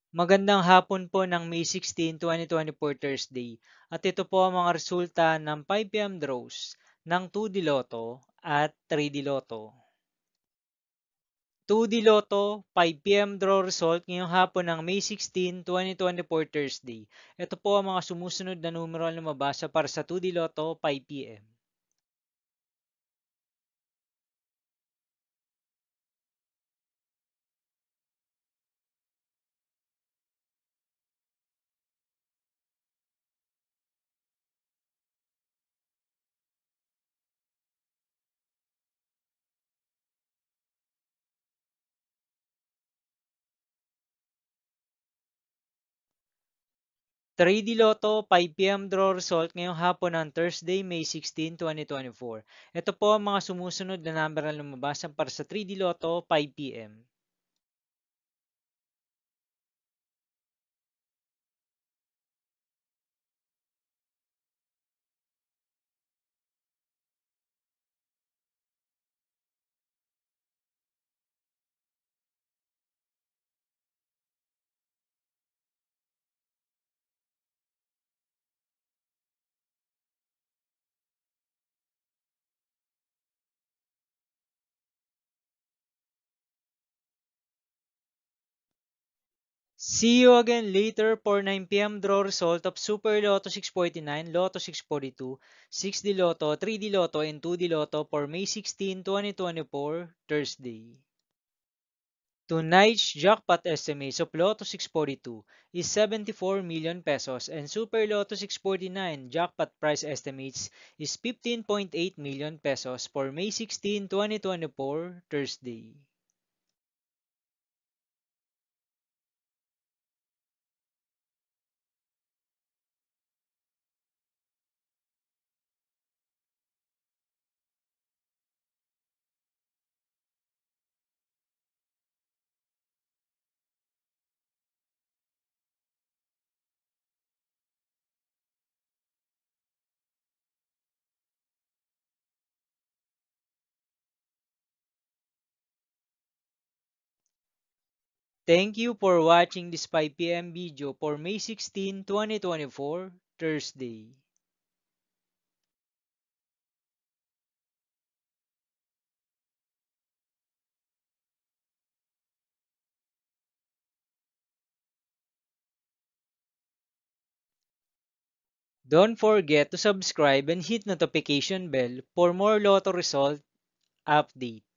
Magandang hapon po ng May 16, 2024 Thursday. At ito po ang mga resulta ng 5 p.m. draws ng 2D Lotto at 3D Lotto. 2D Lotto 5 p.m. draw result ngayong hapon ng May 16, 2024 Thursday. Ito po ang mga sumusunod na numero na lumabas para sa 2D Lotto 5 p.m. 3D Lotto 5 p.m. draw result ngayong hapon ng Thursday, May 16, 2024. Ito po ang mga sumusunod na number na lumabas para sa 3D Lotto 5 p.m. 'See you again later for 9 p.m. draw result of Super Lotto 649, Lotto 642, 6D Lotto, 3D Lotto, and 2D Lotto for May 16, 2024, Thursday. Tonight's jackpot estimates of Lotto 642 is 74 million pesos and Super Lotto 649 jackpot price estimates is 15.8 million pesos for May 16, 2024, Thursday. Thank you for watching this 5 p.m. video for May 16, 2024, Thursday. Don't forget to subscribe and hit notification bell for more Lotto result update.